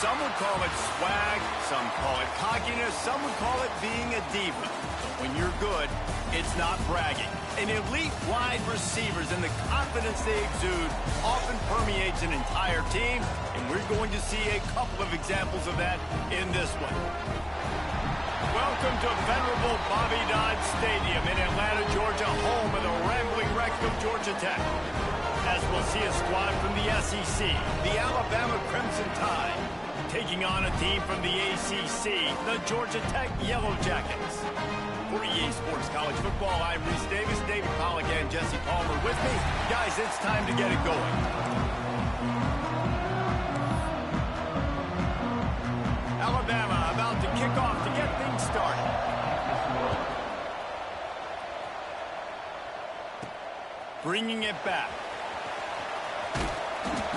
Some would call it swag, some call it cockiness, some would call it being a diva. But when you're good, it's not bragging. An elite wide receivers and the confidence they exude often permeates an entire team, and we're going to see a couple of examples of that in this one. Welcome to venerable Bobby Dodd Stadium in Atlanta, Georgia, home of the rambling wreck of Georgia Tech. As we'll see a squad from the SEC, the Alabama Crimson Tide, taking on a team from the ACC, the Georgia Tech Yellow Jackets. For EA Sports College Football, I'm Reese Davis, David Pollack, and Jesse Palmer with me. Guys, it's time to get it going. Alabama about to kick off to get things started. Bringing it back.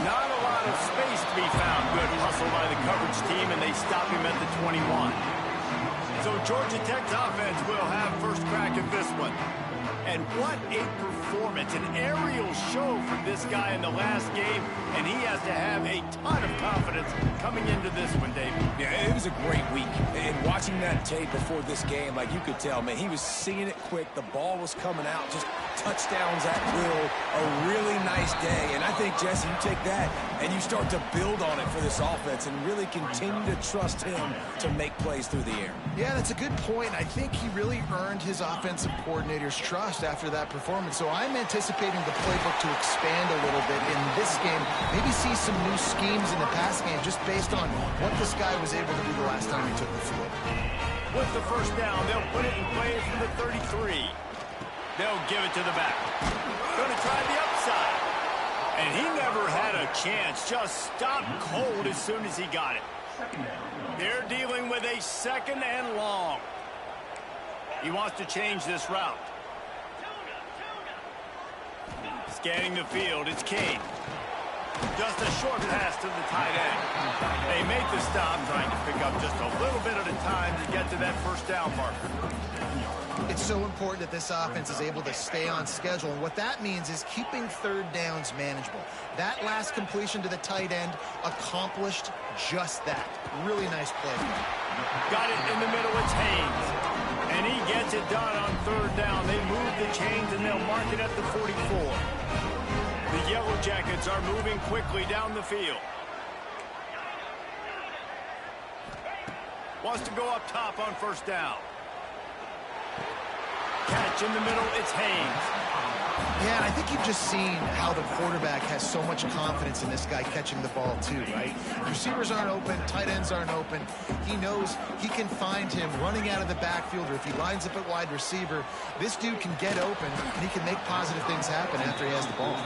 Not a lot of space to be found. Good hustle by the coverage team, and they stop him at the 21. So Georgia Tech's offense will have first crack at this one. And what a performance, an aerial show from this guy in the last game, and he has to have a ton of confidence coming into this one, David. Yeah, it was a great week. And watching that tape before this game, like you could tell, man, he was seeing it quick. The ball was coming out, just touchdowns at will. A really nice day. And I think, Jesse, you take that and you start to build on it for this offense and really continue to trust him to make plays through the air. Yeah, that's a good point. I think he really earned his offensive coordinator's trust after that performance. So I'm anticipating the playbook to expand a little bit in this game. Maybe see some new schemes in the pass game just based on what this guy was able to do the last time he took the field. With the first down, they'll put it in play from the 33. They'll give it to the back. Going to try the upside. And he never had a chance. Just stopped cold as soon as he got it. They're dealing with a second and long. He wants to change this route. Scanning the field, it's Kane. Just a short pass to the tight end. They make the stop, trying to pick up just a little bit at a time to get to that first down marker. It's so important that this offense is able to stay on schedule. And what that means is keeping third downs manageable. That last completion to the tight end accomplished just that. Really nice play. Got it in the middle, it's Haynes. And he gets it done on third down. They move the chains and they'll mark it at the 44. The Yellow Jackets are moving quickly down the field. Wants to go up top on first down. Catch in the middle, it's Haynes. Yeah, and I think you've just seen how the quarterback has so much confidence in this guy catching the ball too, right? Receivers aren't open, tight ends aren't open. He knows he can find him running out of the backfield, or if he lines up at wide receiver, this dude can get open, and he can make positive things happen after he has the ball.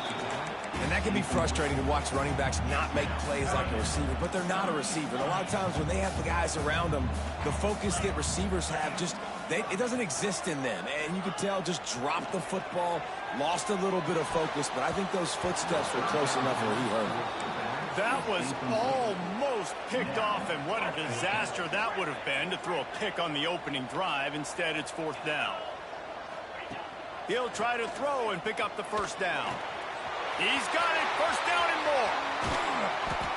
And that can be frustrating to watch running backs not make plays like a receiver, but they're not a receiver. And a lot of times when they have the guys around them, the focus that receivers have just, it doesn't exist in them. And you could tell just dropped the football, lost a little bit of focus, but I think those footsteps were close enough where he heard it. That was almost picked off, and what a disaster that would have been to throw a pick on the opening drive. Instead, it's fourth down. He'll try to throw and pick up the first down. He's got it, first down and more.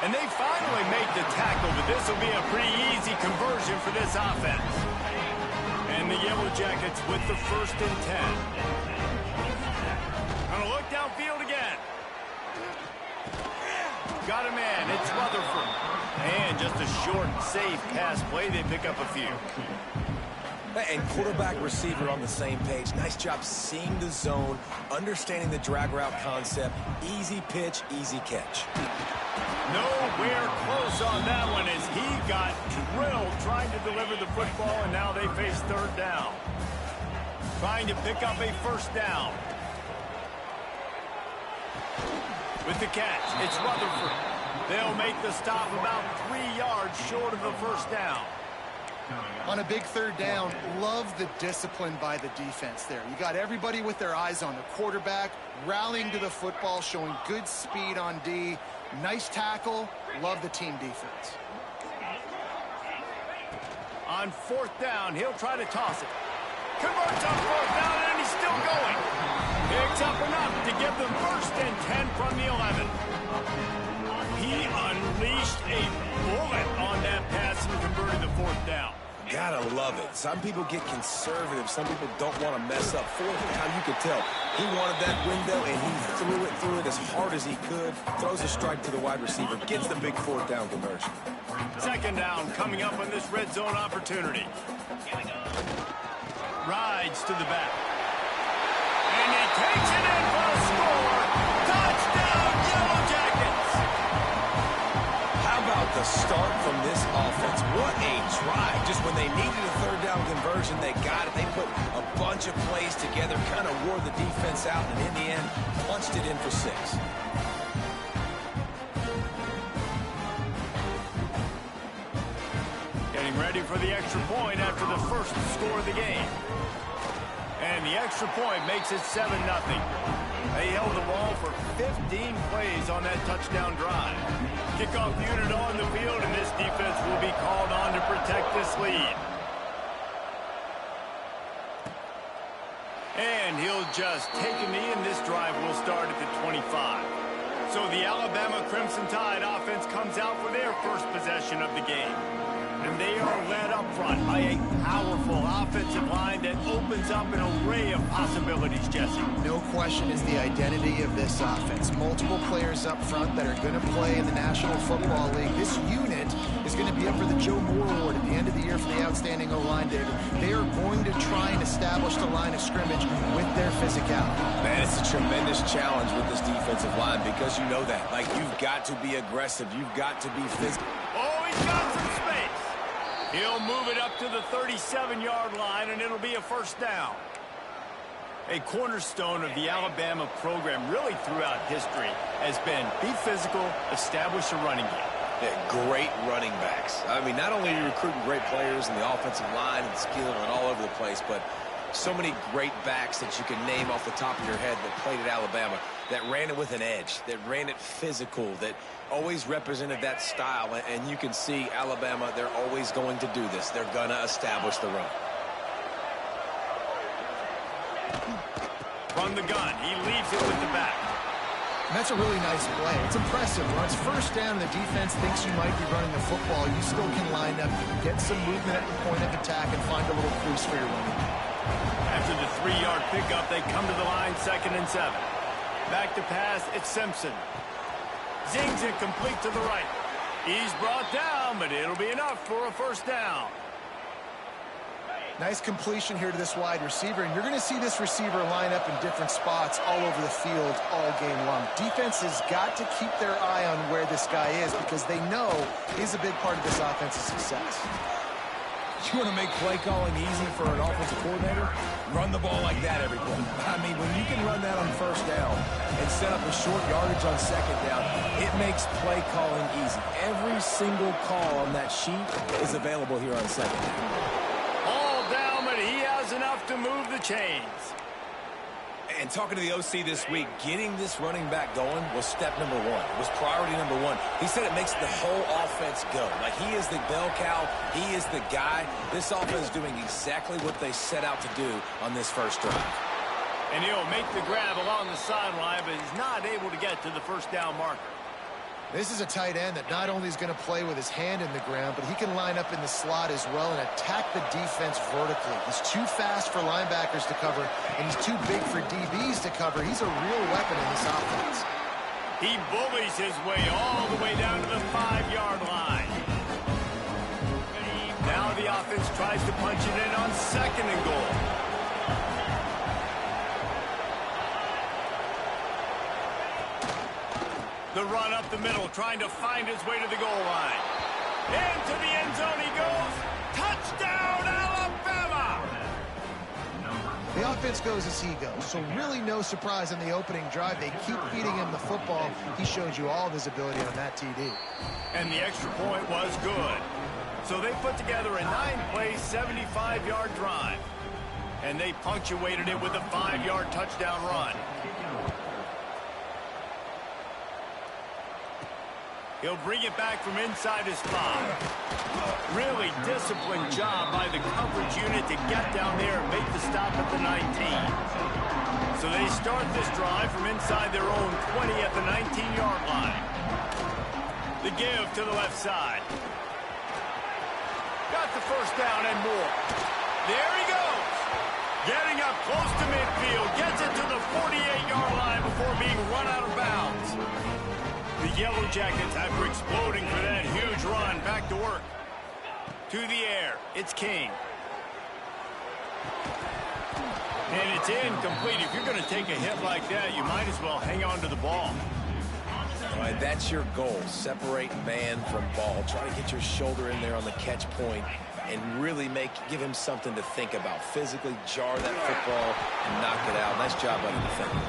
And they finally make the tackle, but this will be a pretty easy conversion for this offense. And the Yellow Jackets with the first and 10. Gonna look downfield again. Got a man, it's Rutherford. And just a short, safe pass play, they pick up a few. And quarterback receiver on the same page. Nice job seeing the zone, understanding the drag route concept. Easy pitch, easy catch. Nowhere close on that one as he got drilled trying to deliver the football, and now they face third down. Trying to pick up a first down. With the catch, it's Rutherford. They'll make the stop about 3 yards short of the first down. On a big third down, love the discipline by the defense there. You got everybody with their eyes on the quarterback, rallying to the football, showing good speed on D. Nice tackle. Love the team defense. On fourth down, he'll try to toss it. Converts on fourth down, and he's still going. Picks up enough to get the first and 10 from the 11. He unleashed a bullet 4th down. Gotta love it. Some people get conservative. Some people don't want to mess up. Fourth down, you could tell. He wanted that window, and he threw it as hard as he could. Throws a strike to the wide receiver. Gets the big 4th down conversion. 2nd down coming up on this red zone opportunity. Rides to the back. And he takes it in for a score. Touchdown, Yellow Jackets! How about the start from this offense? What a drive. Just when they needed a 3rd down conversion, they got it. They put a bunch of plays together, kind of wore the defense out, and in the end, punched it in for 6. Getting ready for the extra point after the first score of the game. And the extra point makes it 7-0. They held the ball for 15 plays on that touchdown drive. Kickoff unit on the field, and this defense will be called on to protect this lead. And he'll just take a knee, and this drive will start at the 25. So the Alabama Crimson Tide offense comes out for their first possession of the game. And they are led up front by a powerful offensive line that opens up an array of possibilities, Jesse. No question is the identity of this offense. Multiple players up front that are going to play in the National Football League. This unit is going to be up for the Joe Moore Award at the end of the year for the outstanding O-line, David. They are going to try and establish the line of scrimmage with their physicality. Man, it's a tremendous challenge with this defensive line because you know that. Like, you've got to be aggressive. You've got to be physical. Oh, he's got some space. He'll move it up to the 37-yard line, and it'll be a 1st down. A cornerstone of the Alabama program really throughout history has been be physical, establish a running game. Yeah, great running backs. I mean, not only are you recruiting great players in the offensive line and skill and all over the place, but so many great backs that you can name off the top of your head that played at Alabama, that ran it with an edge, that ran it physical, that always represented that style. And you can see Alabama, they're always going to do this. They're going to establish the run. From the gun, he leaves it with the back. And that's a really nice play. It's impressive. When it's 1st down and the defense thinks you might be running the football, you still can line up, get some movement at the point of attack, and find a little crease for your running. After the 3-yard pickup, they come to the line 2nd and 7. Back to pass, it's Simpson. Zings it complete to the right. He's brought down, but it'll be enough for a 1st down. Nice completion here to this wide receiver, and you're going to see this receiver line up in different spots all over the field all game long. Defense has got to keep their eye on where this guy is because they know he's a big part of this offense's success. You want to make play calling easy for an offensive coordinator? Run the ball like that every play. I mean, when you can run that on 1st down and set up a short yardage on 2nd down, it makes play calling easy. Every single call on that sheet is available here on 2nd down. All down, but he has enough to move the chains. And talking to the OC this week, getting this running back going was step number 1. It was priority number 1. He said it makes the whole offense go. Like, he is the bell cow. He is the guy. This offense is doing exactly what they set out to do on this first drive. And he'll make the grab along the sideline, but he's not able to get to the 1st down marker. This is a tight end that not only is going to play with his hand in the ground, but he can line up in the slot as well and attack the defense vertically. He's too fast for linebackers to cover, and he's too big for DBs to cover. He's a real weapon in this offense. He bullies his way all the way down to the 5-yard line. Now the offense tries to punch it in on 2nd and goal. The run up the middle, trying to find his way to the goal line. Into the end zone he goes. Touchdown, Alabama! The offense goes as he goes, so really no surprise in the opening drive. They keep feeding him the football. He showed you all of his ability on that TD. And the extra point was good. So they put together a 9-play, 75-yard drive. And they punctuated it with a 5-yard touchdown run. He'll bring it back from inside his 5. Really disciplined job by the coverage unit to get down there and make the stop at the 19. So they start this drive from inside their own 20 at the 19-yard line. The give to the left side. Got got the first down and more. There he goes. Getting up close to midfield. Gets it to the 48-yard line before being run out of bounds. The Yellow Jackets, after exploding for that huge run, back to work. To the air. It's King. And it's incomplete. If you're going to take a hit like that, you might as well hang on to the ball. All right, that's your goal. Separate man from ball. Try to get your shoulder in there on the catch point and really give him something to think about. Physically jar that football and knock it out. Nice job by the defender.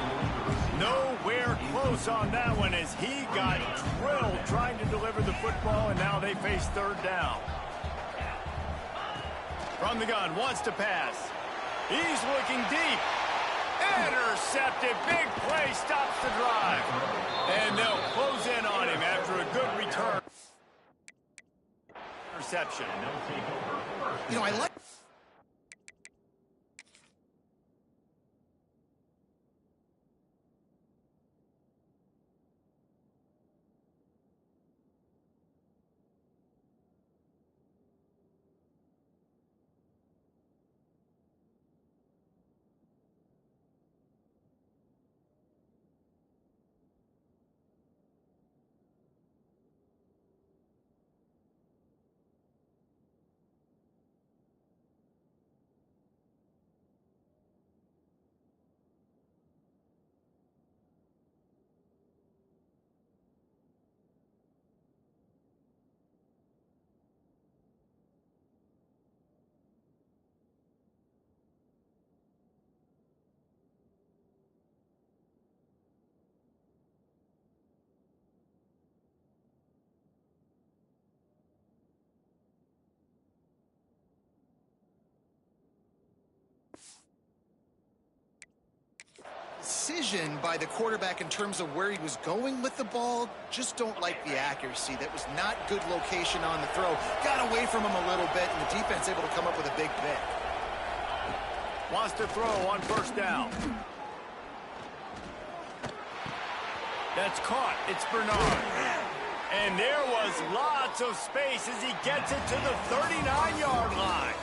Nowhere close on that one as he got drilled trying to deliver the football, and now they face third down. From the gun, wants to pass. He's looking deep. Intercepted. Big play stops the drive. And they'll close in on him after a good return. Interception. You know, I like... Decision by the quarterback in terms of where he was going with the ball. Just don't like the accuracy. That was not good location on the throw. Got away from him a little bit, and the defense able to come up with a big pick. Wants to throw on first down. That's caught. It's Bernard. And there was lots of space as he gets it to the 39-yard line.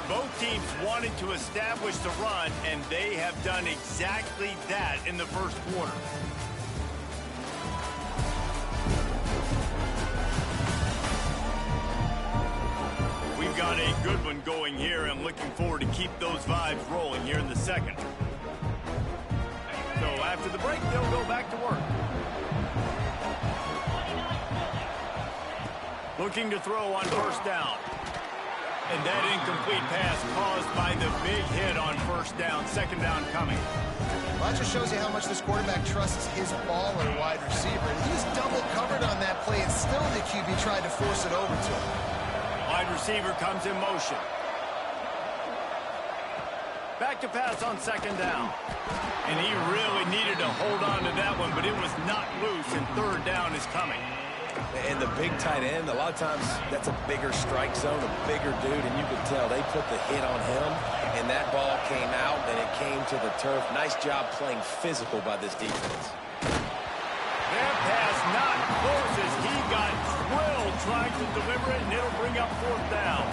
Both teams wanted to establish the run, and they have done exactly that in the first quarter. We've got a good one going here, and looking forward to keep those vibes rolling here in the second. So after the break, they'll go back to work. Looking to throw on first down. And that incomplete pass caused by the big hit on first down. Second down coming. Well, that just shows you how much this quarterback trusts his baller wide receiver. He was double covered on that play, and still the QB tried to force it over to him. Wide receiver comes in motion. Back to pass on second down. And he really needed to hold on to that one, but it was not loose, and third down is coming. And the big tight end, a lot of times that's a bigger strike zone, a bigger dude, and you could tell they put the hit on him, and that ball came out, and it came to the turf. Nice job playing physical by this defense. That pass not close as he got drilled trying to deliver it, and it'll bring up fourth down.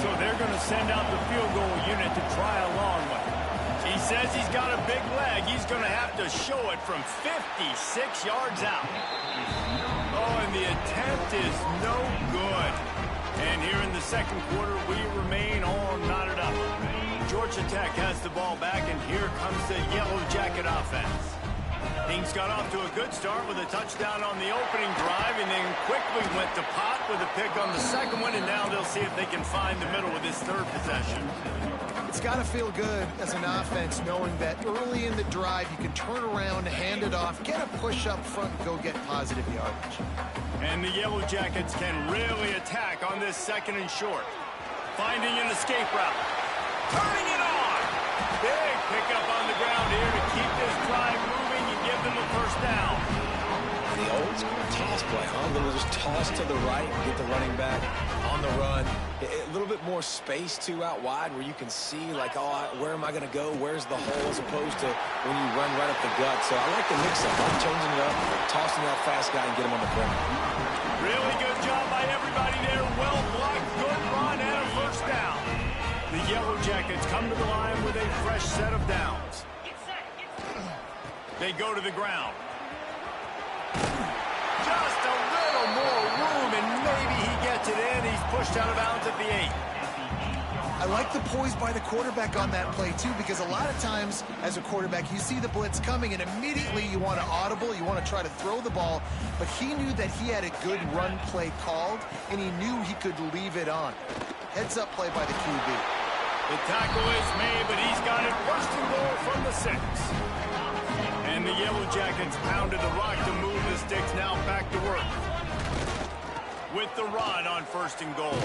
So they're going to send out the field goal unit to try a long one. He says he's got a big leg. He's going to have to show it from 56 yards out. Oh, and the attempt is no good. And here in the second quarter, we remain all knotted up. Georgia Tech has the ball back, and here comes the Yellow Jacket offense. Things got off to a good start with a touchdown on the opening drive, and then quickly went to pot with a pick on the second one, and now they'll see if they can find the middle with this third possession. It's got to feel good as an offense knowing that early in the drive you can turn around, hand it off, get a push up front, and go get positive yardage. And the Yellow Jackets can really attack on this second and short. Finding an escape route. Turning it on. Big pickup on the ground here to keep this drive moving and give them a first down. The old school toss play, huh? A little just toss to the right, get the running back on the run. A little bit more space, too, out wide where you can see, like, oh, where am I going to go? Where's the hole as opposed to when you run right up the gut. So I like the mix-up. I'm changing it up, tossing that fast guy and get him on the corner. Really good job by everybody there. Well blocked, good run, and a first down. The Yellow Jackets come to the line with a fresh set of downs. They go to the ground. Just a little more room, and maybe he gets it in. He's pushed out of bounds at the 8. I like the poise by the quarterback on that play, too, because a lot of times as a quarterback, you see the blitz coming, and immediately you want to audible, you want to try to throw the ball, but he knew that he had a good run play called, and he knew he could leave it on. Heads-up play by the QB. The tackle is made, but he's got it first and goal from the 6. And the Yellow Jackets pounded the rock to move the sticks now back to work. With the run on first and goal.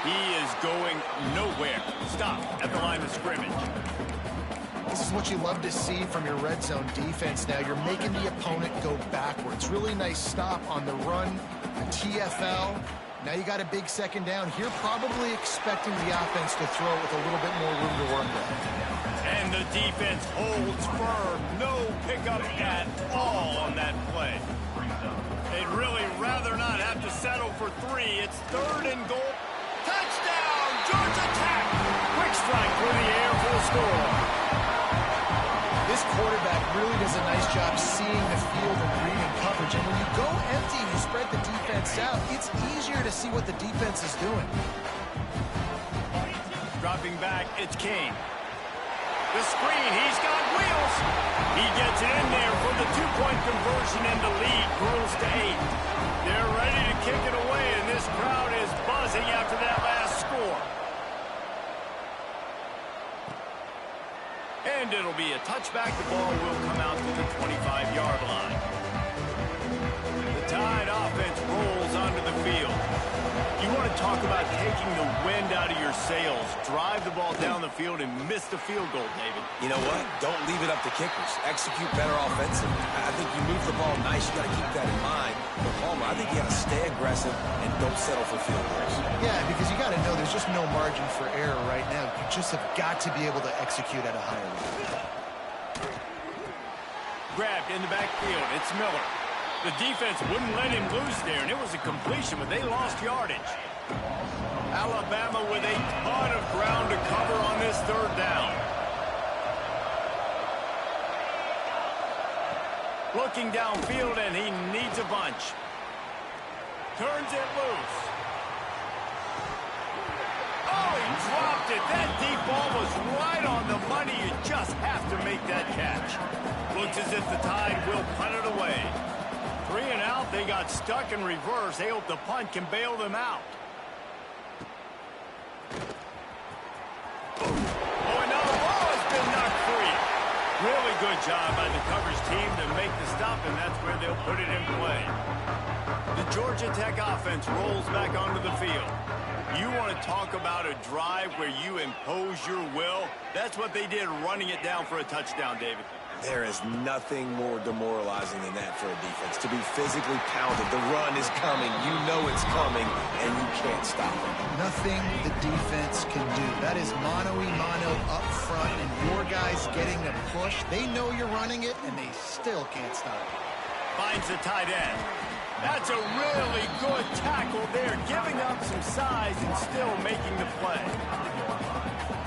He is going nowhere. Stop at the line of scrimmage. This is what you love to see from your red zone defense now. You're making the opponent go backwards. Really nice stop on the run, a TFL. Now you got a big second down. Here probably expecting the offense to throw with a little bit more room to work with. And the defense holds firm. No pickup at all on that play. They'd really rather not have to settle for 3. It's third and goal. Touchdown, Georgia Tech. Quick strike through the air for the score. This quarterback really does a nice job seeing the field and reading coverage. And when you go empty and you spread the defense out, it's easier to see what the defense is doing. Dropping back, it's Kane. The screen, he's got wheels. He gets it in there for the 2-point conversion, and the lead grows to 8. They're ready to kick it away, and this crowd is buzzing after that last score. And it'll be a touchback. The ball will come out to the 25-yard line. The Tide offense rolls onto the field. You want to talk about taking the wind out of your sails. Drive the ball down the field and miss the field goal, David. You know what? Don't leave it up to kickers. Execute better offensively. I think you move the ball nice. You got to keep that in mind. But Palmer, I think you got to stay aggressive and don't settle for field goals. Yeah, because you got to know there's just no margin for error right now. You just have got to be able to execute at a higher level. Grabbed in the backfield. It's Miller. The defense wouldn't let him loose there, and it was a completion, but they lost yardage. Alabama with a ton of ground to cover on this third down. Looking downfield, and he needs a bunch. Turns it loose. Oh, he dropped it. That deep ball was right on the money. You just have to make that catch. Looks as if the Tide will punt it away. 3 and out. They got stuck in reverse. They hope the punt can bail them out. Oh, and now the ball has been knocked free. Really good job by the coverage team to make the stop, and that's where they'll put it in play. The Georgia Tech offense rolls back onto the field. You want to talk about a drive where you impose your will? That's what they did, running it down for a touchdown, David. There is nothing more demoralizing than that for a defense. To be physically pounded. The run is coming. You know it's coming, and you can't stop it. Nothing the defense can do. That is mano-a-mano up front, and your guys getting the push. They know you're running it, and they still can't stop it. Finds the tight end. That's a really good tackle there, giving up some size and still making the play.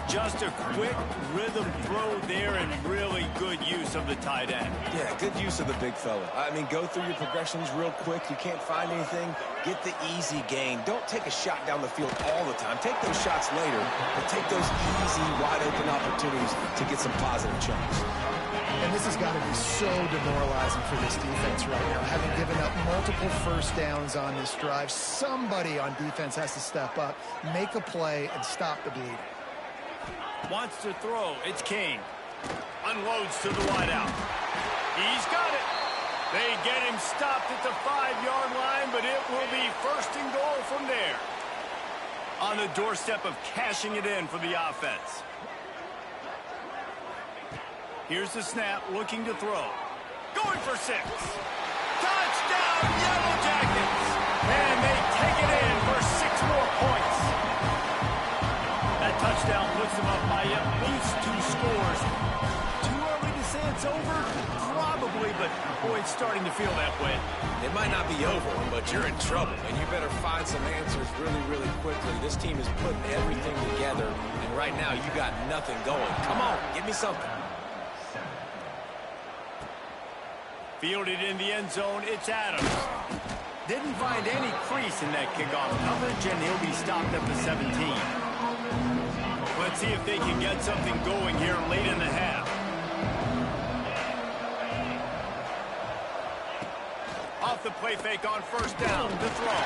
Just a quick rhythm throw there and really good use of the tight end. Yeah, good use of the big fella. I mean, go through your progressions real quick. You can't find anything. Get the easy gain. Don't take a shot down the field all the time. Take those shots later, but take those easy, wide-open opportunities to get some positive chunks. And this has got to be so demoralizing for this defense right now. Having given up multiple first downs on this drive, somebody on defense has to step up, make a play, and stop the bleed. Wants to throw. It's Kane. Unloads to the wideout. He's got it. They get him stopped at the 5-yard line, but it will be first and goal from there. On the doorstep of cashing it in for the offense. Here's the snap, looking to throw. Going for 6. Touchdown, Yellow Jackets! And they take it in for 6 more points. That touchdown puts them up by at least 2 scores. Too early to say say it's over? Probably, but boy, it's starting to feel that way. It might not be over, but you're in trouble, and you better find some answers really, really quickly. This team is putting everything together, and right now you got nothing going. Come on, give me something. Fielded in the end zone, it's Adams. Didn't find any crease in that kickoff coverage, and he'll be stopped at the 17. Let's see if they can get something going here late in the half. Off the play fake on first down to throw.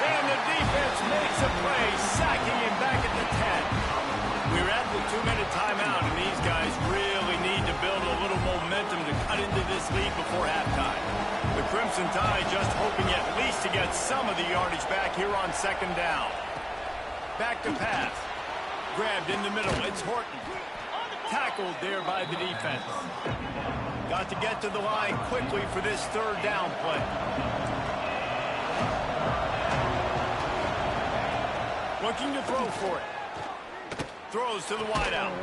And the defense makes a play, sacking him back at the 10. We're at the 2-minute timeout, and these guys really need to build a little momentum to cut into this lead before halftime. The Crimson Tide just hoping at least to get some of the yardage back here on second down. Back to pass. Grabbed in the middle. It's Horton. Tackled there by the defense. Got to get to the line quickly for this third down play. Looking to throw for it. Throws to the wideout.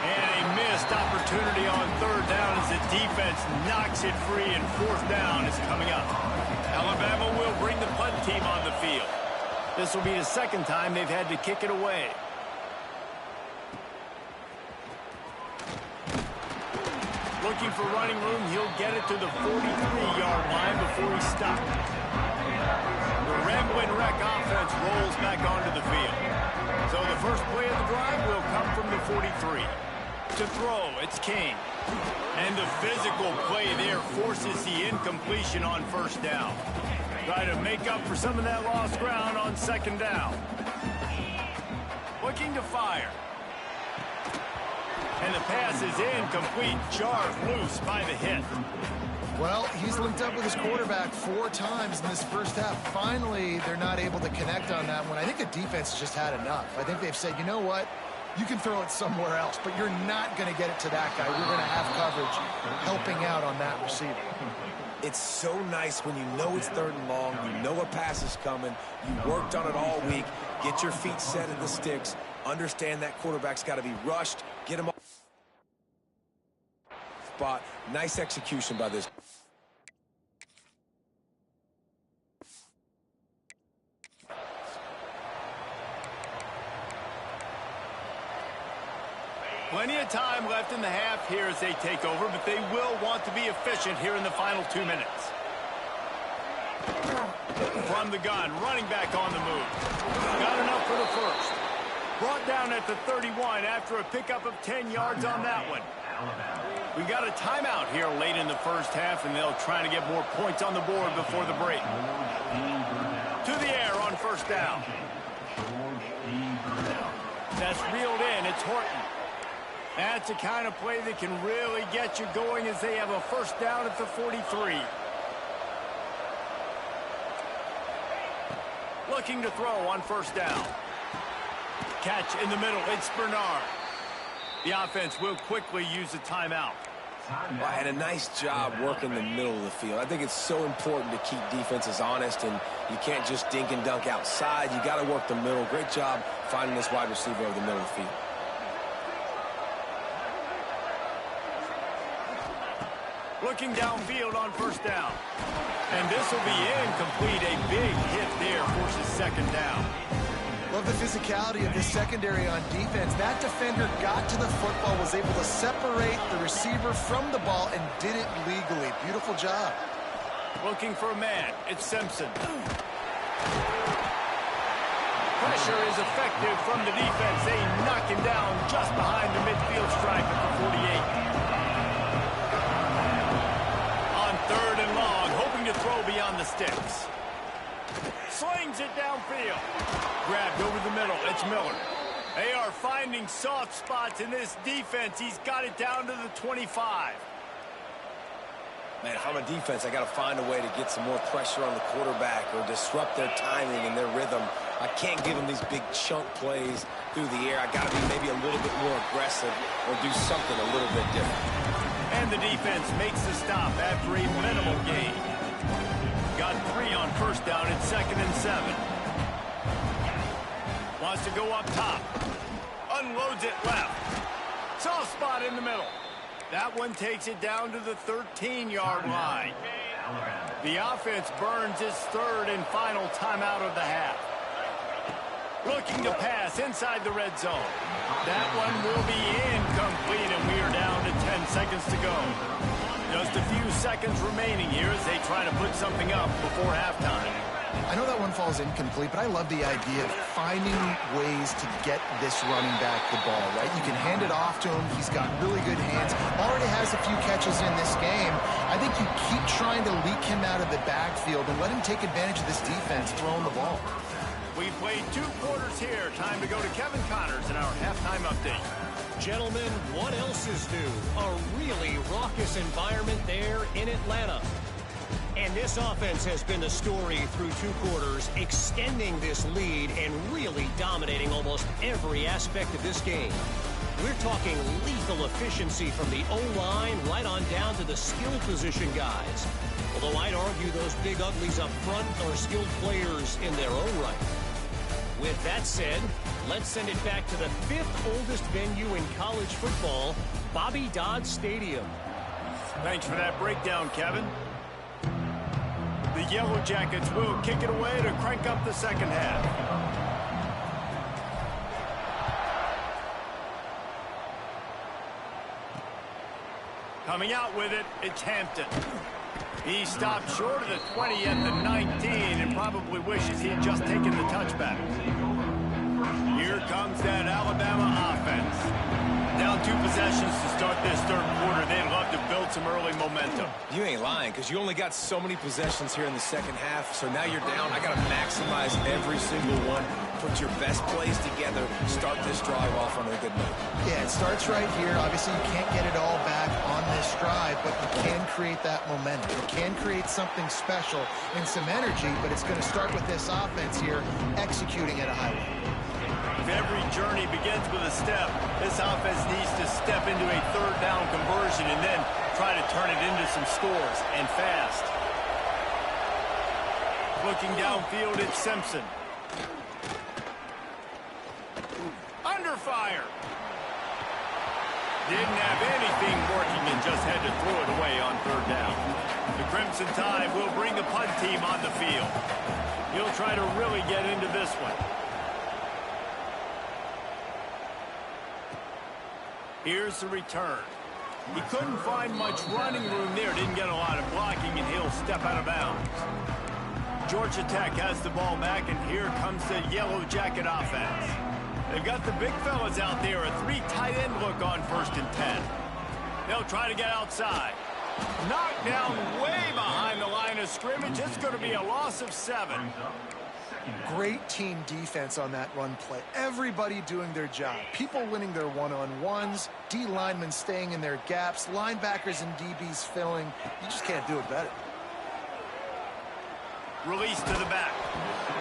And a missed opportunity on third down as the defense knocks it free, and fourth down is coming up. Alabama will bring the punt team on the field. This will be the second time they've had to kick it away. Looking for running room, he'll get it to the 43-yard line before he's stopped. The Ramblin' Wreck offense rolls back onto the field. So the first play of the drive will come from the 43. To throw, it's King. And the physical play there forces the incompletion on first down. Try to make up for some of that lost ground on second down. Looking to fire. And the pass is incomplete. Jarred loose by the hit. Well, he's linked up with his quarterback 4 times in this first half. Finally, they're not able to connect on that one. I think the defense just had enough. I think they've said, you know what? You can throw it somewhere else, but you're not going to get it to that guy. We're going to have coverage helping out on that receiver. It's so nice when you know it's third and long, you know a pass is coming, you worked on it all week, get your feet set at the sticks, understand that quarterback's got to be rushed, get him off spot. Nice execution by this. Plenty of time left in the half here as they take over, but they will want to be efficient here in the final 2 minutes. From the gun, running back on the move. Got enough for the first. Brought down at the 31 after a pickup of 10 yards on that one. We got a timeout here late in the first half, and they'll try to get more points on the board before the break. To the air on first down. That's reeled in. It's Horton. That's the kind of play that can really get you going as they have a first down at the 43. Looking to throw on first down. Catch in the middle. It's Bernard. The offense will quickly use a timeout. Well, and a nice job working the middle of the field. I think it's so important to keep defenses honest, and you can't just dink and dunk outside. You got to work the middle. Great job finding this wide receiver over the middle of the field. Looking downfield on first down. And this will be incomplete. A big hit there forces second down. Love the physicality of this secondary on defense. That defender got to the football, was able to separate the receiver from the ball, and did it legally. Beautiful job. Looking for a man. It's Simpson. Pressure is effective from the defense. They knock him down just behind the midfield stripe at the 48. On third and long, hoping to throw beyond the sticks. Slings it downfield. Grabbed over the middle. It's Miller. They are finding soft spots in this defense. He's got it down to the 25. Man, if I'm a defense, I got to find a way to get some more pressure on the quarterback or disrupt their timing and their rhythm. I can't give them these big chunk plays through the air. I got to be maybe a little bit more aggressive or do something a little bit different. And the defense makes the stop after a minimal gain. Got 3 on first down at 2nd and 7. Wants to go up top. Unloads it left. Soft spot in the middle. That one takes it down to the 13-yard line. The offense burns its third and final timeout of the half. Looking to pass inside the red zone. That one will be incomplete, and we are down to 10 seconds to go. Just a few seconds remaining here as they try to put something up before halftime. I know that one falls incomplete, but I love the idea of finding ways to get this running back the ball, right? You can hand it off to him. He's got really good hands. Already has a few catches in this game. I think you keep trying to leak him out of the backfield and let him take advantage of this defense throwing the ball. We've played 2 quarters here. Time to go to Kevin Connors in our halftime update. Gentlemen, what else is new? A really raucous environment there in Atlanta. And this offense has been the story through 2 quarters, extending this lead and really dominating almost every aspect of this game. We're talking lethal efficiency from the O-line right on down to the skill position guys. Although I'd argue those big uglies up front are skilled players in their own right. With that said, let's send it back to the 5th oldest venue in college football, Bobby Dodd Stadium. Thanks for that breakdown, Kevin. The Yellow Jackets will kick it away to crank up the second half. Coming out with it, it's Hampton. He stopped short of the 20 at the 19 and probably wishes he had just taken the touchback. Here comes that Alabama offense. Down 2 possessions to start this third quarter. They'd love to build some early momentum. You ain't lying, because you only got so many possessions here in the second half, so now you're down. I got to maximize every single one. Put your best plays together. Start this drive off on a good note. Yeah, it starts right here. Obviously, you can't get it all back on this drive, but you can create that momentum. You can create something special and some energy, but it's going to start with this offense here executing at a high level. If every journey begins with a step, this offense needs to step into a third down conversion and then try to turn it into some scores, and fast. Looking downfield, it's Simpson. Under fire. Didn't have anything working and just had to throw it away on third down. The Crimson Tide will bring the punt team on the field. He'll try to really get into this one. Here's the return. He couldn't find much running room there. Didn't get a lot of blocking, and he'll step out of bounds. Georgia Tech has the ball back, and here comes the Yellow Jacket offense. They've got the big fellas out there. A 3 tight end look on 1st and 10. They'll try to get outside. Knocked down way behind the line of scrimmage. It's going to be a loss of 7. Great team defense on that run play. Everybody doing their job. People winning their one-on-ones, D linemen staying in their gaps, linebackers and DBs filling. You just can't do it better. Release to the back.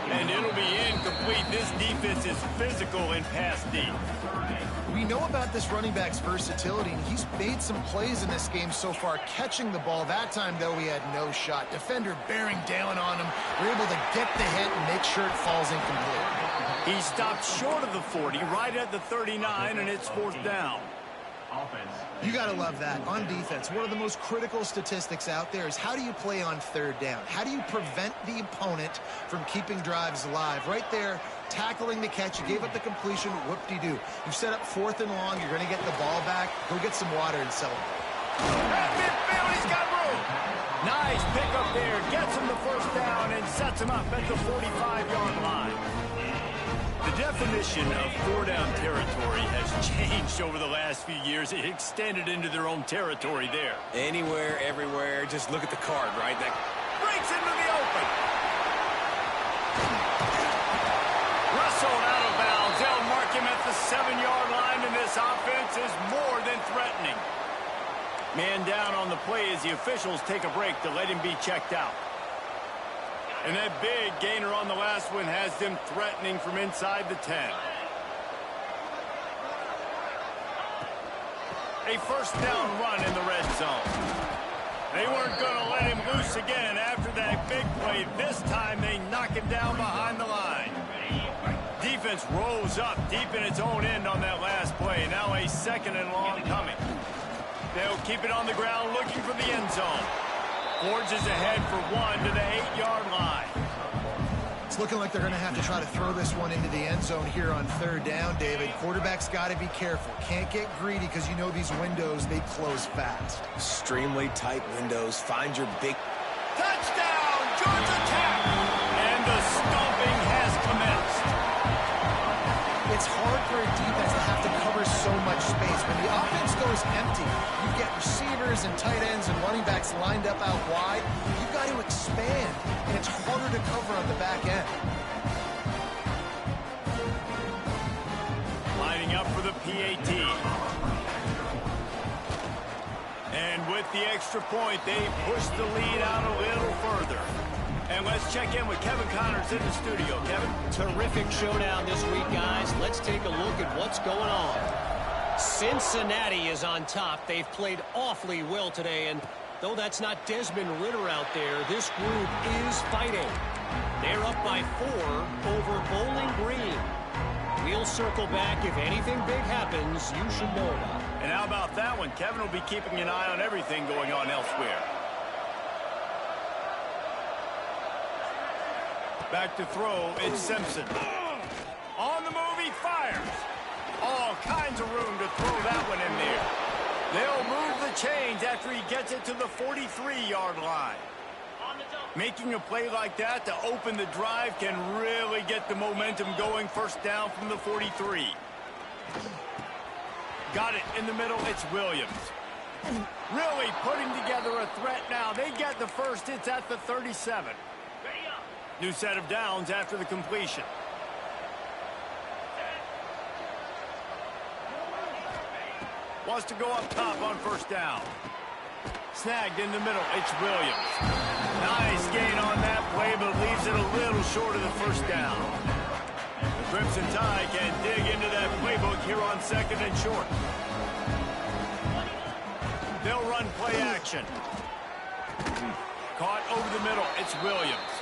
And it'll be incomplete. This defense is physical and pass deep. We know about this running back's versatility, and he's made some plays in this game so far, catching the ball. That time, though, he had no shot. Defender bearing down on him. We're able to get the hit and make sure it falls incomplete. He stopped short of the 40, right at the 39, and it's 4th down. You got to love that. On defense, one of the most critical statistics out there is how do you play on third down? How do you prevent the opponent from keeping drives alive? Right there, tackling the catch. You gave up the completion. Whoop-de-doo. You've set up 4th and long. You're going to get the ball back. Go get some water and celebrate. At midfield, he's got room. Nice pickup there. Gets him the 1st down and sets him up at the 45-yard line. The definition of 4-down territory has changed over the last few years. It extended into their own territory there. Anywhere, everywhere. Just look at the card, right? That breaks into the open. Wrestled out of bounds. They'll mark him at the 7-yard line, and this offense is more than threatening. Man down on the play as the officials take a break to let him be checked out. And that big gainer on the last one has them threatening from inside the 10. A 1st down run in the red zone. They weren't going to let him loose again after that big play. This time they knock him down behind the line. Defense rose up deep in its own end on that last play. Now a 2nd and long coming. They'll keep it on the ground looking for the end zone. Forges ahead for 1 to the 8-yard line. It's looking like they're going to have to try to throw this one into the end zone here on 3rd down, David. Quarterback's got to be careful. Can't get greedy because you know these windows, they close fast. Extremely tight windows. Find your big... Touchdown, Georgia Tech! And the stomping has commenced. It's hard for a defense to have to cover so much space. When the offense goes empty, you get receivers and tight ends and running backs lined up out wide. You've got to expand, and it's harder to cover on the back end. Lining up for the PAT. And with the extra point, they push the lead out a little further. And let's check in with Kevin Connors in the studio. Kevin? Terrific showdown this week, guys. Let's take a look at what's going on. Cincinnati is on top. They've played awfully well today, and though that's not Desmond Ridder out there, this group is fighting. They're up by 4 over Bowling Green. We'll circle back. If anything big happens, you should know about it. And how about that one? Kevin will be keeping an eye on everything going on elsewhere. Back to throw, it's Simpson. On the move, he fires. All kinds of room to throw that one in there. They'll move the chains after he gets it to the 43-yard line. Making a play like that to open the drive can really get the momentum going. First down from the 43. Got it in the middle, it's Williams. Really putting together a threat now. They get the first, it's at the 37. New set of downs after the completion. Wants to go up top on first down. Snagged in the middle, it's Williams. Nice gain on that play, but leaves it a little short of the first down. The Crimson Tide can dig into that playbook here on 2nd and short. They'll run play action. Caught over the middle, it's Williams.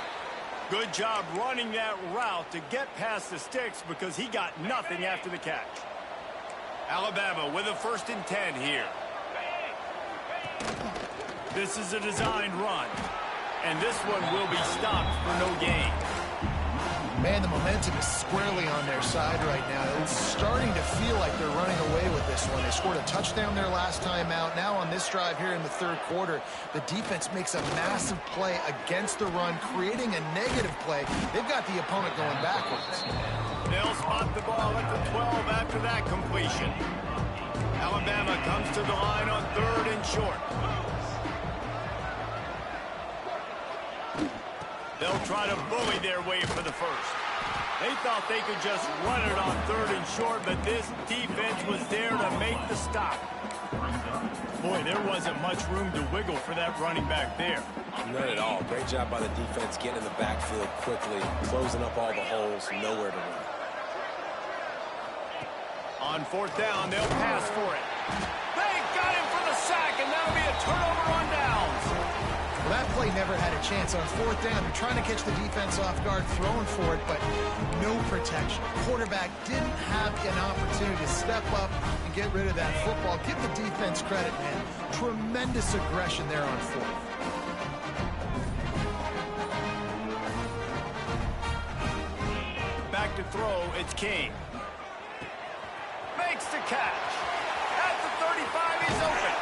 Good job running that route to get past the sticks because he got nothing after the catch. Alabama with a 1st and 10 here. This is a designed run, and this one will be stopped for no gain. Man, the momentum is squarely on their side right now. It's starting to feel like they're running away with this one. They scored a touchdown their last time out. Now on this drive here in the 3rd quarter, the defense makes a massive play against the run, creating a negative play. They've got the opponent going backwards. They'll spot the ball at the 12 after that completion. Alabama comes to the line on 3rd and short. They'll try to bully their way for the first. They thought they could just run it on 3rd and short, but this defense was there to make the stop. Boy, there wasn't much room to wiggle for that running back there. None at all. Great job by the defense getting in the backfield quickly, closing up all the holes, nowhere to run. On 4th down, they'll pass for it. They got him for the sack, and that'll be a turnover on downs. Well, that play never had a chance. On 4th down, they're trying to catch the defense off guard, throwing for it, but no protection. Quarterback didn't have an opportunity to step up and get rid of that football. Give the defense credit, man. Tremendous aggression there on 4th. Back to throw, it's King. Makes the catch. At the 35, he's open.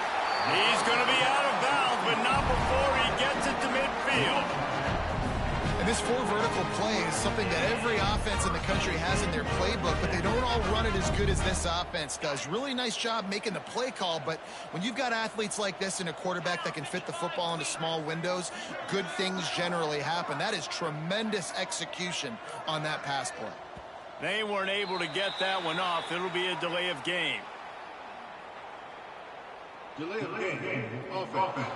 He's going to be out of bounds, but not before he gets it to midfield. And this 4 vertical play is something that every offense in the country has in their playbook, but they don't all run it as good as this offense does. Really nice job making the play call, but when you've got athletes like this and a quarterback that can fit the football into small windows, good things generally happen. That is tremendous execution on that pass play. They weren't able to get that one off. It'll be a delay of game. Delay of game. Offense.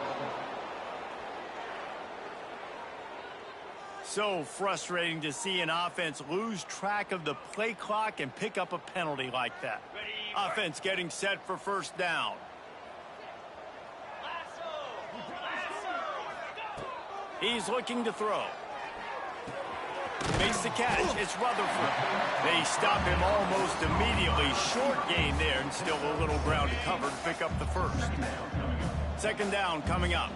So frustrating to see an offense lose track of the play clock and pick up a penalty like that. Offense getting set for first down. He's looking to throw. Makes the catch. It's Rutherford. They stop him almost immediately. Short gain there, and still a little ground to cover to pick up the first. Second down coming up.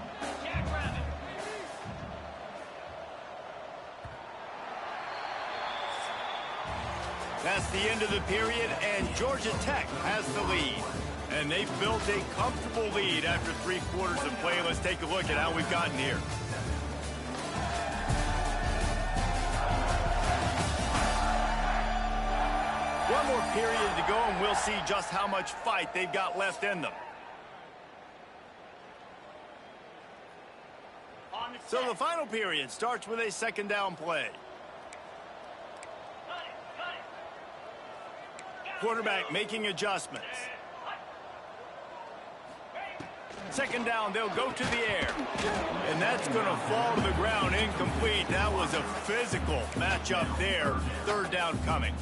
That's the end of the period, and Georgia Tech has the lead. And they've built a comfortable lead after 3 quarters of play. Let's take a look at how we've gotten here. One more period to go, and we'll see just how much fight they've got left in them. So the final period starts with a second down play. Quarterback making adjustments. Second down, they'll go to the air. And that's going to fall to the ground incomplete. That was a physical matchup there. Third down coming.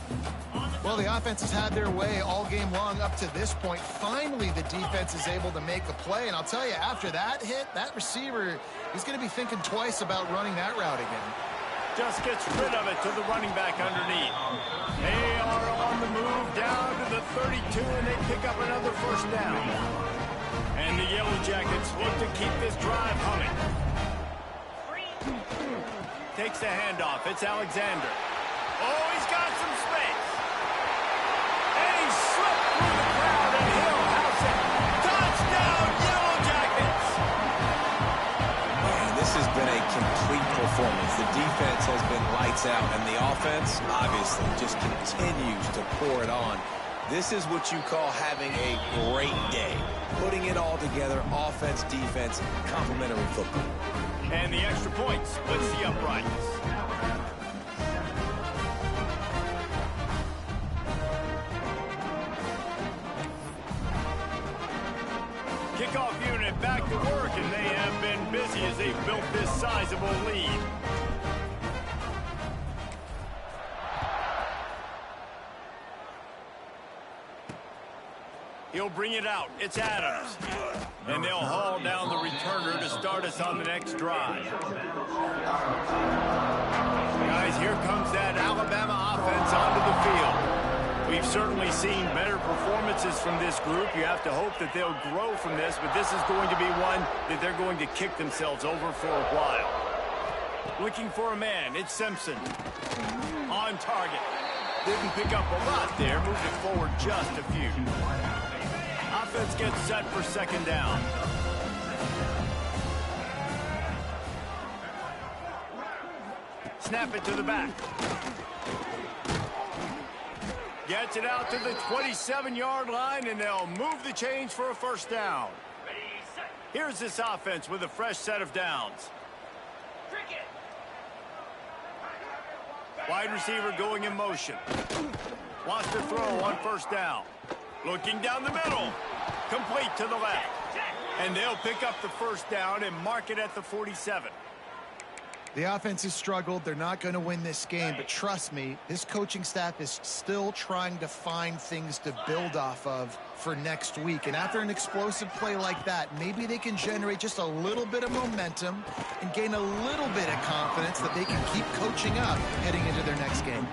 Well, the offense has had their way all game long up to this point. Finally, the defense is able to make a play. And I'll tell you, after that hit, that receiver is going to be thinking twice about running that route again. Just gets rid of it to the running back underneath. They are on the move down to the 32, and they pick up another first down. And the Yellow Jackets look to keep this drive humming. Takes the handoff. It's Alexander. Oh, he's got some space. And he slipped through the crowd, and he'll house it. Touchdown, Yellow Jackets! Man, this has been a complete performance. The defense has been lights out, and the offense, obviously, just continues to pour it on. This is what you call having a great day. Putting it all together, offense, defense, complementary football. And the extra point splits the uprights. Kickoff unit back to work, and they have been busy as they've built this sizable lead. He'll bring it out. It's Adams. And they'll haul down the returner to start us on the next drive. Guys, here comes that Alabama offense onto the field. We've certainly seen better performances from this group. You have to hope that they'll grow from this, but this is going to be one that they're going to kick themselves over for a while. Looking for a man. It's Simpson. On target. Didn't pick up a lot there. Moved it forward just a few. Offense gets set for second down. Snap it to the back. Gets it out to the 27-yard line, and they'll move the chains for a first down. Here's this offense with a fresh set of downs. Wide receiver going in motion. Wants to throw on first down. Looking down the middle. Complete to the left. And they'll pick up the first down and mark it at the 47. The offense has struggled. They're not going to win this game, but trust me, this coaching staff is still trying to find things to build off of for next week. And after an explosive play like that, maybe they can generate just a little bit of momentum and gain a little bit of confidence that they can keep coaching up heading into their next game.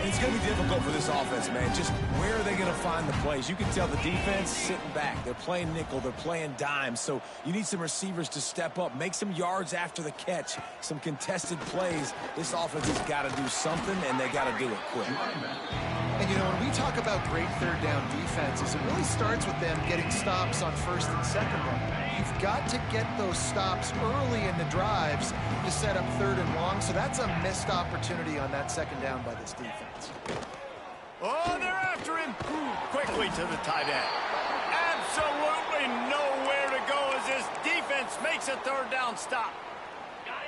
It's going to be difficult for this offense, man. Just where are they going to find the plays? You can tell the defense sitting back. They're playing nickel. They're playing dime. So you need some receivers to step up, make some yards after the catch, some contested plays. This offense has got to do something, and they got to do it quick. And, you know, when we talk about great third down defenses, it really starts with them getting stops on first and second run. You've got to get those stops early in the drives to set up third and long. So that's a missed opportunity on that second down by this defense. Oh, they're after him. Quickly to the tight end. Absolutely nowhere to go as this defense makes a third down stop.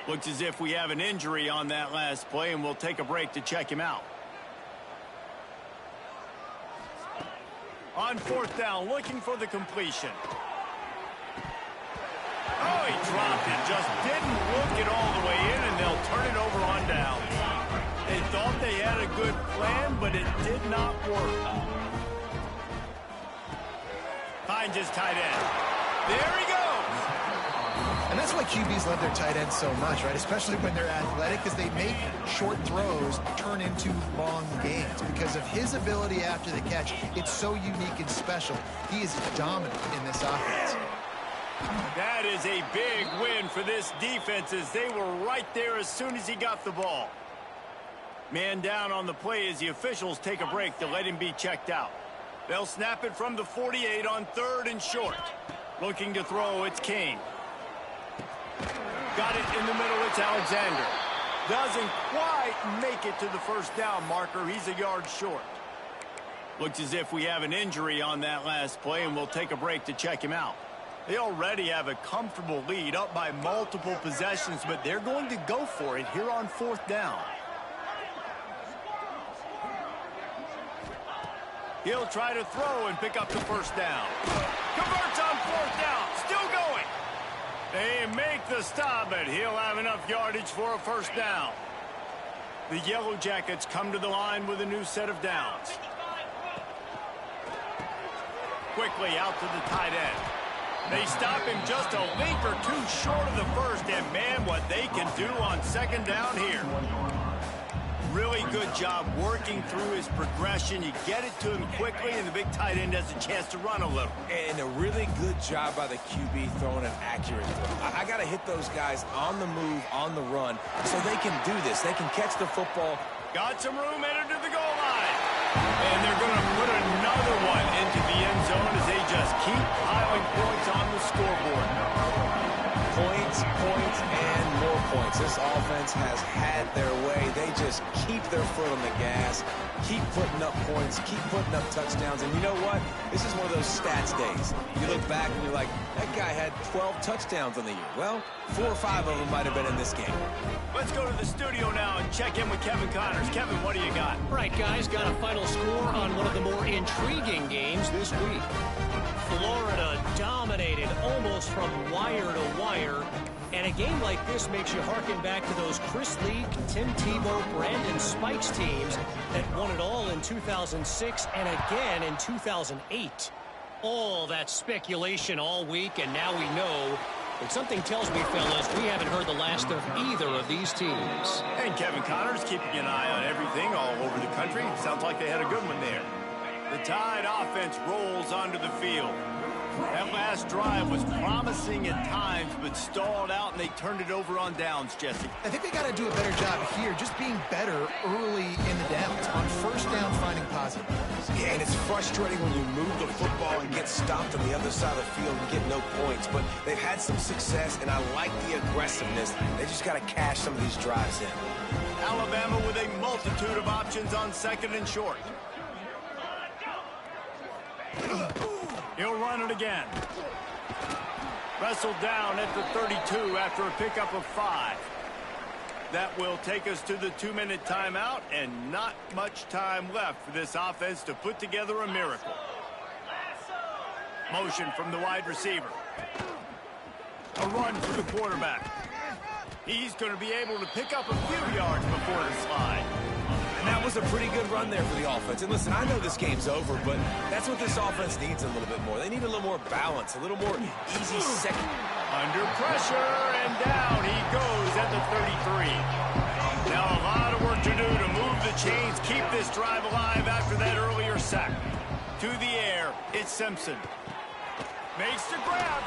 Looks as if we have an injury on that last play, and we'll take a break to check him out. On fourth down, looking for the completion. Oh, he dropped it. Just didn't look it all the way in, and they'll turn it over on down. They thought they had a good plan, but it did not work. Finds his tight end. There he goes. And this That's why QBs love their tight ends so much, right? Especially when they're athletic, because they make short throws turn into long gains. Because of his ability after the catch, it's so unique and special. He is dominant in this offense. That is a big win for this defense, as they were right there as soon as he got the ball. Man down on the play as the officials take a break to let him be checked out. They'll snap it from the 48 on 3rd and short. Looking to throw, it's Kane. Got it in the middle, it's Alexander. Doesn't quite make it to the first down marker. He's a yard short. Looks as if we have an injury on that last play, and we'll take a break to check him out. They already have a comfortable lead, up by multiple possessions, but they're going to go for it here on 4th down. He'll try to throw and pick up the first down. Converts on 4th down. Still going. They make the stop, but he'll have enough yardage for a first down. The Yellow Jackets come to the line with a new set of downs. Quickly out to the tight end. They stop him just a link or two short of the first, and man, what they can do on 2nd down here. Really good job working through his progression. You get it to him quickly, and the big tight end has a chance to run a little. And a really good job by the QB throwing an accurate throw. I got to hit those guys on the move, on the run, so they can do this. They can catch the football. Got some room, headed to the goal line. And they're going to put another one into the end zone as they just keep piling points on the scoreboard. Points, points, and more points. This offense has had their way. They just keep their foot on the gas, keep putting up points, keep putting up touchdowns. And you know what? This is one of those stats days. You look back and you're like, that guy had 12 touchdowns on the year. Well, 4 or 5 of them might have been in this game. Let's go to the studio now and check in with Kevin Connors. Kevin, what do you got? All right, guys, got a final score on one of the more intriguing games this week. Florida dominated almost from wire to wire. And a game like this makes you harken back to those Chris Leak, Tim Tebow, Brandon Spikes teams that won it all in 2006 and again in 2008. All that speculation all week, and now we know. But something tells me, fellas, we haven't heard the last of either of these teams. And Kevin Connors keeping an eye on everything all over the country. Sounds like they had a good one there. The Tide offense rolls onto the field. That last drive was promising at times, but stalled out, and they turned it over on downs, Jesse. I think they got to do a better job here, just being better early in the downs, on 1st down, finding positive. Yeah, and it's frustrating when you move the football and get stopped on the other side of the field and get no points, but they've had some success, and I like the aggressiveness. They just got to cash some of these drives in. Alabama with a multitude of options on 2nd and short. He'll run it again. Wrestled down at the 32 after a pickup of 5. That will take us to the 2-minute timeout, and not much time left for this offense to put together a miracle. Motion from the wide receiver. A run for the quarterback. He's going to be able to pick up a few yards before the slide. And that was a pretty good run there for the offense. And listen, I know this game's over, but that's what this offense needs a little bit more. They need a little more balance, a little more easy second. Under pressure, and down he goes at the 33. Now a lot of work to do to move the chains, keep this drive alive after that earlier sack. To the air, it's Simpson. Makes the grab.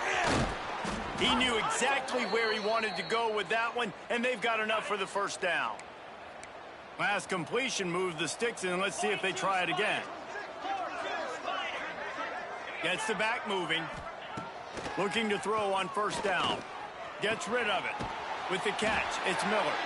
He knew exactly where he wanted to go with that one, and they've got enough for the first down. Last completion moved the sticks in. Let's see if they try it again. Gets the back moving. Looking to throw on 1st down. Gets rid of it. With the catch, it's Miller.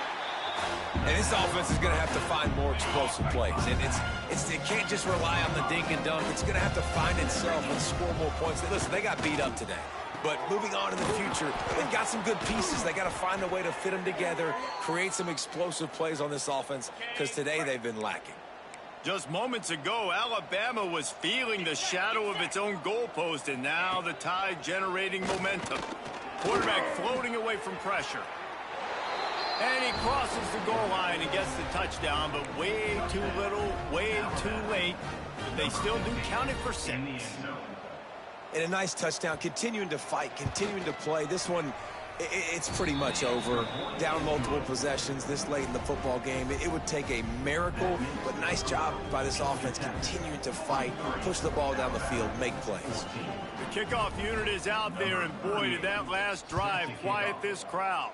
And this offense is going to have to find more explosive plays. And it can't just rely on the dink and dunk. It's going to have to find itself and score more points. Listen, they got beat up today. But moving on in the future, they've got some good pieces. They got to find a way to fit them together, create some explosive plays on this offense, because today they've been lacking. Just moments ago, Alabama was feeling the shadow of its own goalpost, and now the Tide generating momentum. Quarterback floating away from pressure. And he crosses the goal line and gets the touchdown, but way too little, way too late. But they still do count it for 6. And a nice touchdown, continuing to fight, continuing to play. This one It's pretty much over. Down multiple possessions this late in the football game. It would take a miracle, but nice job by this offense continuing to fight, push the ball down the field, make plays. The kickoff unit is out there, and boy, did that last drive quiet this crowd.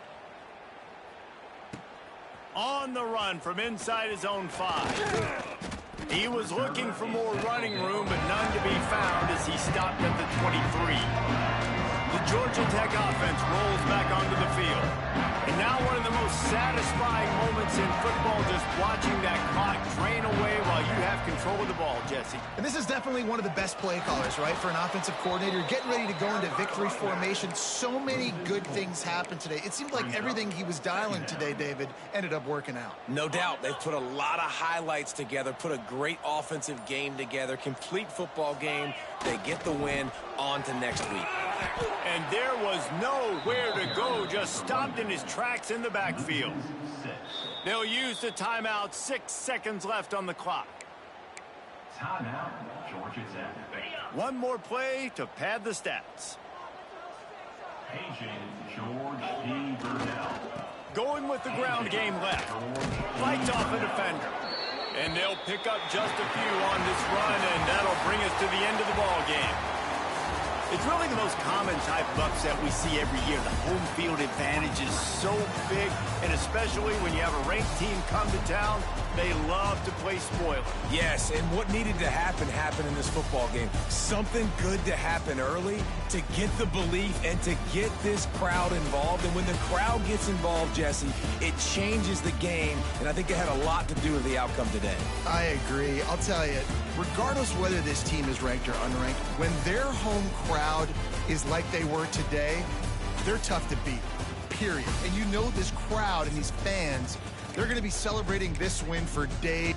On the run from inside his own 5. He was looking for more running room, but none to be found as he stopped at the 23. The Georgia Tech offense rolls back onto the field. And now one of the most satisfying moments in football, just watching that clock drain away while you have control of the ball, Jesse. And this is definitely one of the best play callers, right, for an offensive coordinator. Getting ready to go into victory formation. So many good things happened today. It seemed like everything he was dialing today, David, ended up working out. No doubt. They've put a lot of highlights together, put a great offensive game together, complete football game. They get the win. On to next week. And there was nowhere to go, just stopped in his tracks in the backfield. They'll use the timeout, 6 seconds left on the clock. Timeout, Georgia Tech. One more play to pad the stats. Paging George P. Burnell. Going with the ground game left. Fights off a defender. And they'll pick up just a few on this run, and that'll bring us to the end of the ball game. It's really the most common type of upset we see every year. The home field advantage is so big, and especially when you have a ranked team come to town, they love to play spoiler. Yes, and what needed to happen happened in this football game. Something good to happen early to get the belief and to get this crowd involved. And when the crowd gets involved, Jesse, it changes the game, and I think it had a lot to do with the outcome today. I agree. I'll tell you, regardless whether this team is ranked or unranked, when their home crowd is like they were today, they're tough to beat, period. And you know this crowd and these fans, they're going to be celebrating this win for days